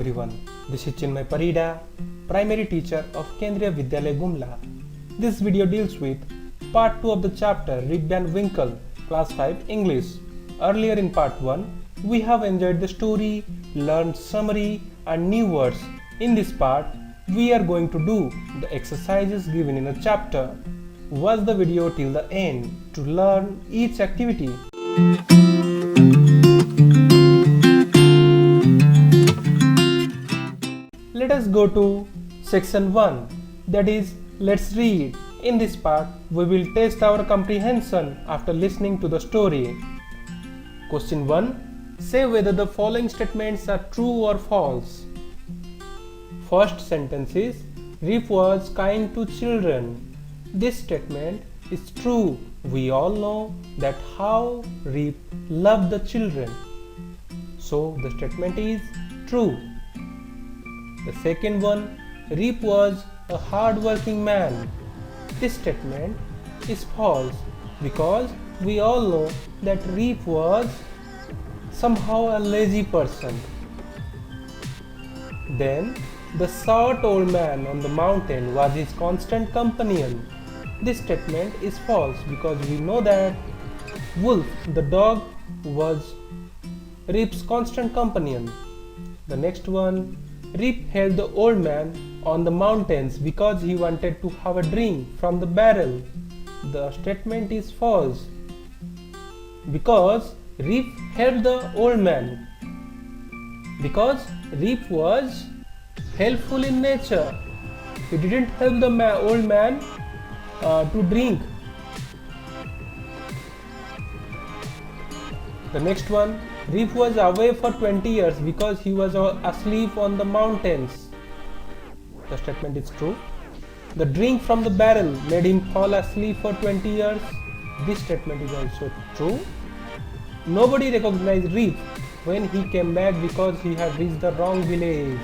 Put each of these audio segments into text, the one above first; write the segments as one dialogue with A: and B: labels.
A: everyone. This is Chinmay Parida, primary teacher of Kendriya Vidyalaya Gumla. This video deals with part 2 of the chapter Rip Van Winkle, class 5 English. Earlier in part 1, we have enjoyed the story, learned summary and new words. In this part, we are going to do the exercises given in the chapter. Watch the video till the end to learn each activity. Let us go to section 1, that is, let's read. In this part, we will test our comprehension after listening to the story. Question 1. Say whether the following statements are true or false. First sentence is, Rip was kind to children. This statement is true. We all know that how Rip loved the children. So the statement is true. The second one, Rip was a hard-working man. This statement is false because we all know that Rip was somehow a lazy person. Then, the short old man on the mountain was his constant companion. This statement is false because we know that Wolf, the dog, was Rip's constant companion. The next one, Rip helped the old man on the mountains because he wanted to have a drink from the barrel. The statement is false because Rip helped the old man. Because Rip was helpful in nature. He didn't help the old man to drink. The next one, Rip was away for 20 years because he was asleep on the mountains. The statement is true. The drink from the barrel made him fall asleep for 20 years. This statement is also true. Nobody recognized Rip when he came back because he had reached the wrong village.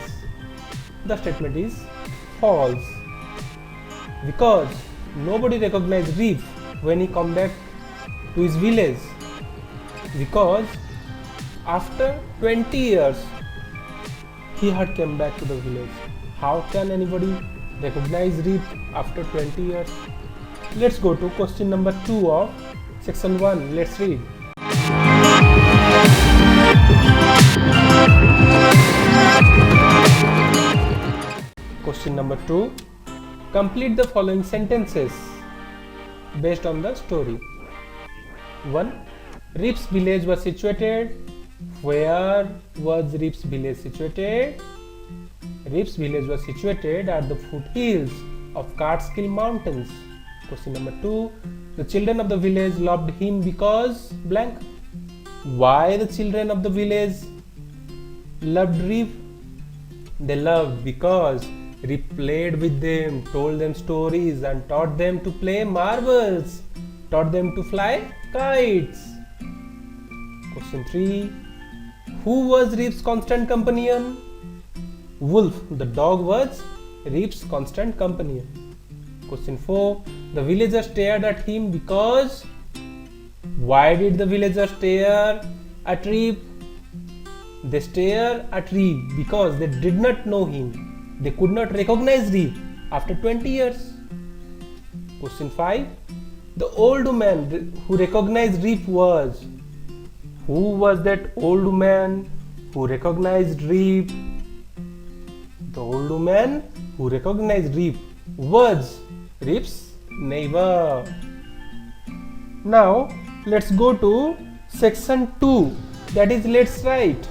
A: The statement is false. Because nobody recognized Rip when he came back to his village. Because after 20 years he had come back to the village. How can anybody recognize Rip after 20 years? Let's go to question number 2 of section 1. Let's read. Question number 2. Complete the following sentences based on the story. 1. Rip's village was situated. Where was Rip's village situated? Rip's village was situated at the foothills of Catskill Mountains. Question number 2. The children of the village loved him because blank. Why the children of the village loved Rip? They loved because Rip played with them, told them stories and taught them to play marbles, taught them to fly kites. Question 3. Who was Rip's constant companion? Wolf, the dog, was Rip's constant companion. Question 4. The villagers stared at him because. Why did the villagers stare at Rip? They stared at Rip because they did not know him. They could not recognize Rip after 20 years. Question 5. The old man who recognized Rip was. Who was that old man who recognized Rip? The old man who recognized Rip was Rip's neighbor. Now let's go to section 2, that is, let's write.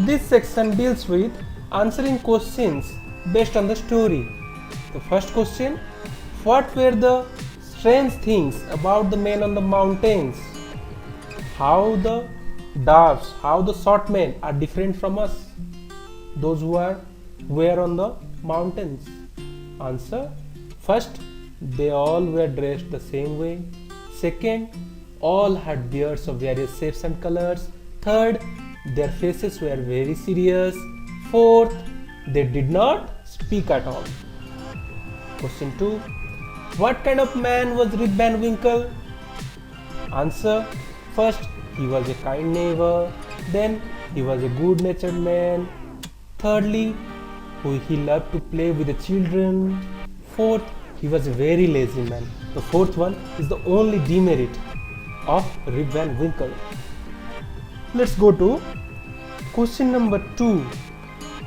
A: This section deals with answering questions based on the story. The first question, what were the strange things about the men on the mountains? How the dwarfs, how the short men are different from us, those who were on the mountains? Answer, first, they all were dressed the same way. Second, all had beards of various shapes and colors. Third, their faces were very serious. Fourth, they did not speak at all. Question 2. What kind of man was Rip Van Winkle? Answer: first, he was a kind neighbor. Then, he was a good-natured man. Thirdly, he loved to play with the children. Fourth, he was a very lazy man. The fourth one is the only demerit of Rip Van Winkle. Let's go to question number 2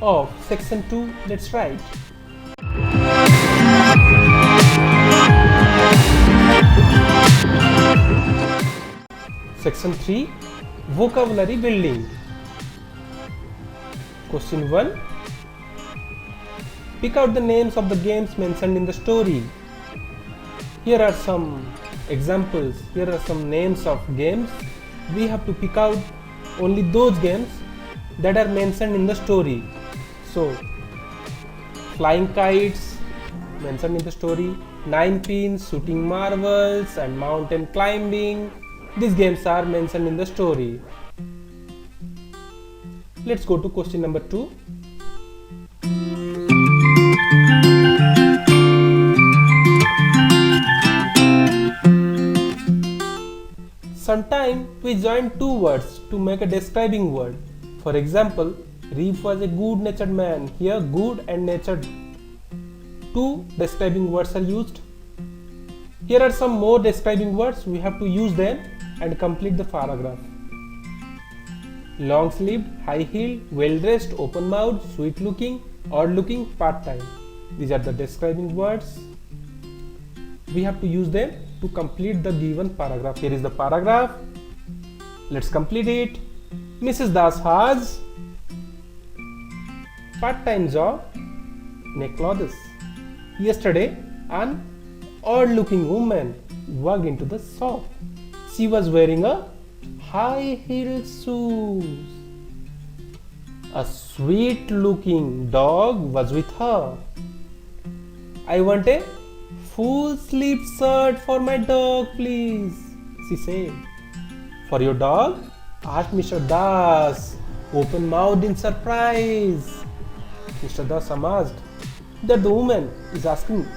A: of section 2. Let's write. Section 3, vocabulary building. Question 1. Pick out the names of the games mentioned in the story. Here are some examples. Here are some names of games. We have to pick out only those games that are mentioned in the story. So, flying kites mentioned in the story, 9 pins, shooting marbles, and mountain climbing. These games are mentioned in the story. Let's go to question number 2. Sometimes we join two words to make a describing word. For example, Rip was a good-natured man. Here, good and natured, two describing words are used. Here are some more describing words. We have to use them and complete the paragraph. Long-sleeved, high-heeled, well-dressed, open-mouthed, sweet-looking, odd-looking, part-time. These are the describing words. We have to use them to complete the given paragraph. Here is the paragraph. Let's complete it. Mrs. Das has part-time job, make clothes. Yesterday, an odd-looking woman walked into the shop. She was wearing a high-heeled shoes. A sweet-looking dog was with her. I want a full-sleeved shirt for my dog, please, she said. For your dog? Asked Mr. Das, open-mouthed in surprise. Mr. Das amazed that the woman is asking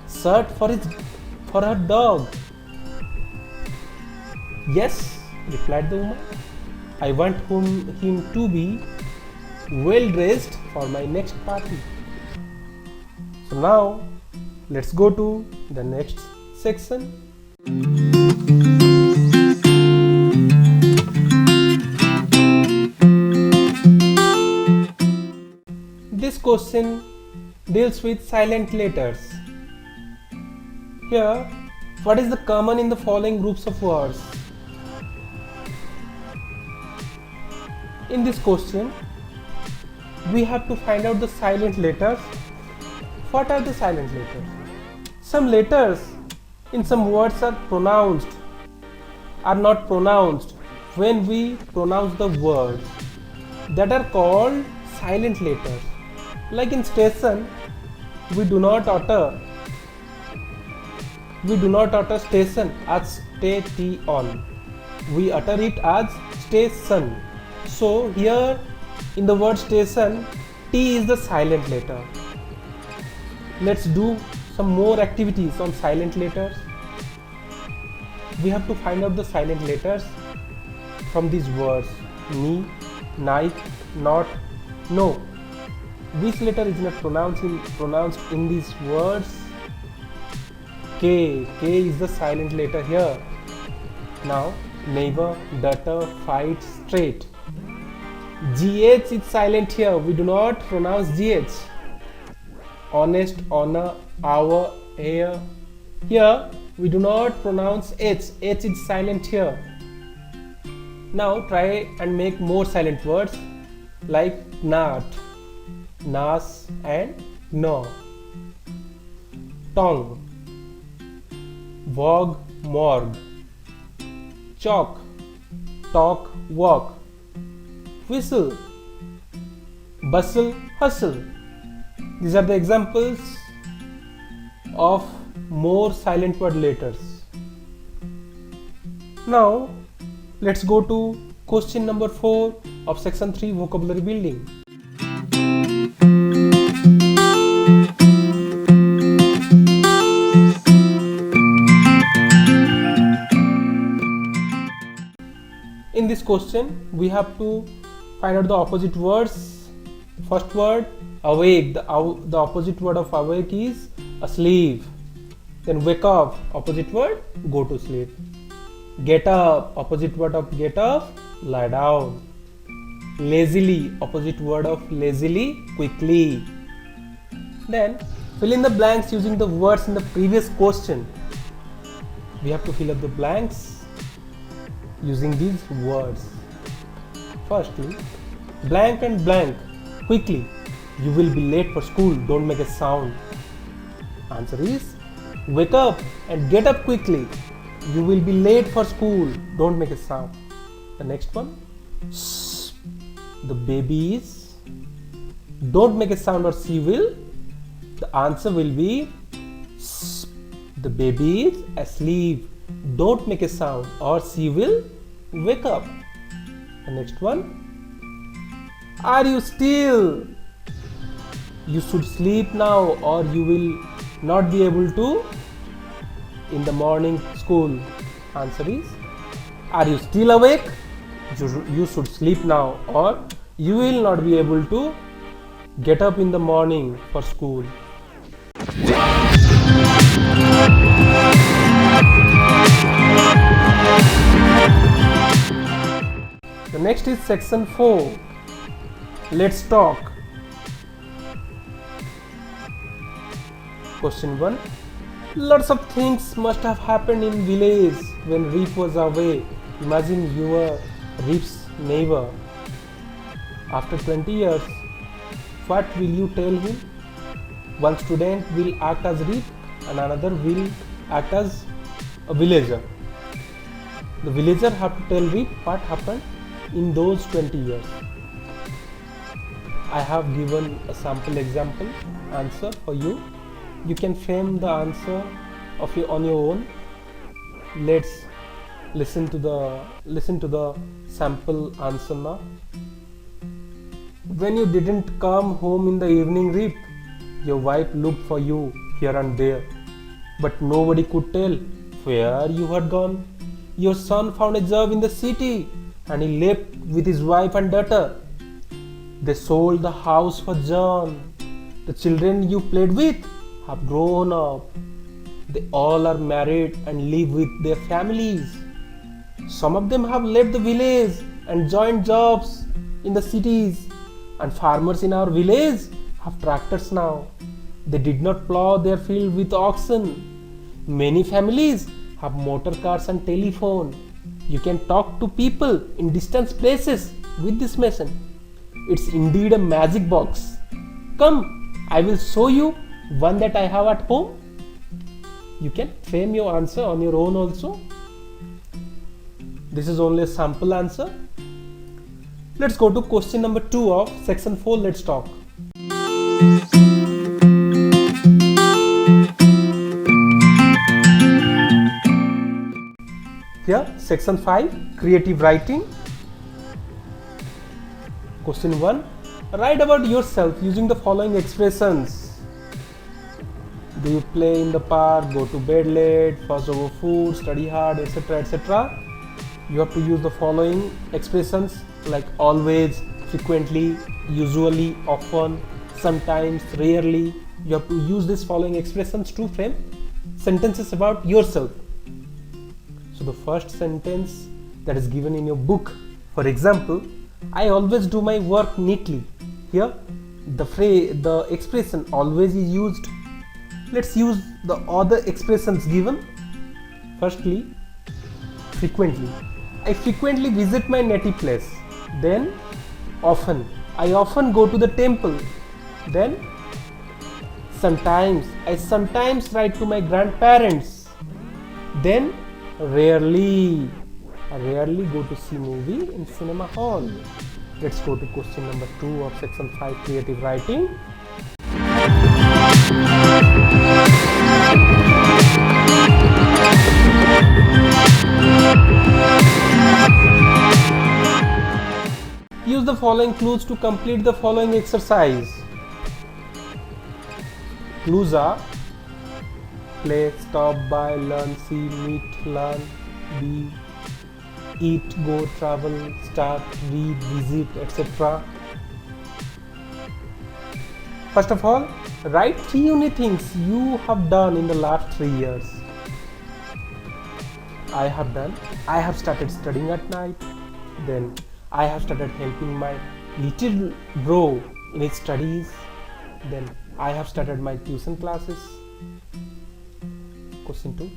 A: shirt for her dog. Yes, replied the woman. I want him to be well dressed for my next party. So now, let's go to the next section. This question deals with silent letters. Here, what is the common in the following groups of words? In this question, we have to find out the silent letters. What are the silent letters? Some letters in some words are not pronounced when we pronounce the words. That are called silent letters. Like in station, we do not utter station as station. We utter it as station. So here in the word station, T is the silent letter. Let's do some more activities on silent letters. We have to find out the silent letters from these words: knee, knife, not, no. Which letter is not pronounced in these words? K. K is the silent letter here. Now, neighbor, daughter, fight, straight. GH is silent here. We do not pronounce GH. Honest, honor, hour, air. Here, we do not pronounce H. H is silent here. Now, try and make more silent words like nut, nas, and no. Tongue, wog, morgue. Chalk, talk, walk. Whistle, bustle, hustle. These are the examples of more silent word letters. Now, let's go to question number 4 of section 3, vocabulary building. this question, we have to find out the opposite words. First word, awake. The opposite word of awake is asleep. Then wake up, opposite word, go to sleep. Get up, opposite word of get up, lie down. Lazily, opposite word of lazily, quickly. Then fill in the blanks using the words in the previous question. We have to fill up the blanks using these words. Firstly, blank and blank, quickly. You will be late for school, don't make a sound. Answer is, wake up and get up quickly. You will be late for school, don't make a sound. The next one, the baby is, don't make a sound or she will. The answer will be, the baby is asleep, don't make a sound or she will wake up. The next one, are you still? You should sleep now or you will not be able to in the morning school. Answer is, are you still awake? You should sleep now or you will not be able to get up in the morning for school. The next is section 4. Let's talk. Question 1. Lots of things must have happened in village when Rip was away. Imagine you were Rip's neighbor. After 20 years, what will you tell him? One student will act as Rip and another will act as a villager. The villager have to tell Rip what happened in those 20 years. I have given a sample example answer for you. You can frame the answer on your own. Let's listen to the sample answer now. When you didn't come home in the evening, Rip, your wife looked for you here and there, but nobody could tell where you had gone. Your son found a job in the city and he left with his wife and daughter. They sold the house for John. The children you played with have grown up. They all are married and live with their families. Some of them have left the village and joined jobs in the cities. And farmers in our village have tractors now. They did not plow their field with oxen. Many families have motor cars and telephone. You can talk to people in distant places with this machine. It's indeed a magic box. Come, I will show you one that I have at home. You can frame your answer on your own also. This is only a sample answer. Let's go to question number 2 of section 4. Let's talk. Here, section 5, creative writing. Question 1. Write about yourself using the following expressions. Do you play in the park, go to bed late, fuss over food, study hard, etc., etc.? You have to use the following expressions like always, frequently, usually, often, sometimes, rarely. You have to use these following expressions to frame sentences about yourself. So the first sentence that is given in your book, for example, I always do my work neatly. Here the expression always is used. Let's use the other expressions given. Firstly, frequently. I frequently visit my native place. Then often. I often go to the temple. Then sometimes. I sometimes write to my grandparents. Then rarely. I rarely go to see movie in cinema hall. Let's go to question number 2 of section 5, creative writing. Use the following clues to complete the following exercise. Clues are play, stop by, learn, see, meet, learn, be, eat, go, travel, start, read, visit, etc. First of all, write 3 unique things you have done in the last 3 years. I have started studying at night. Then I have started helping my little bro in his studies. Then I have started my tuition classes. Question 2.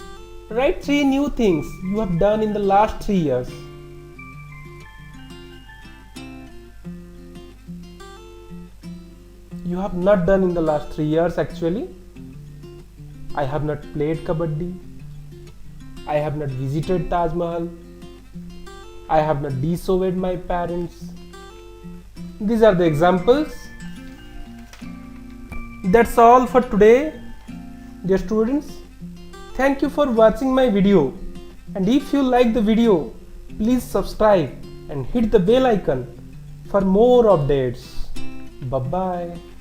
A: Write 3 new things you have done in the last 3 years. You have not done in the last 3 years actually. I have not played kabaddi. I have not visited Taj Mahal. I have not disobeyed my parents. These are the examples. That's all for today, dear students. Thank you for watching my video. And if you like the video, please subscribe and hit the bell icon for more updates. Bye bye.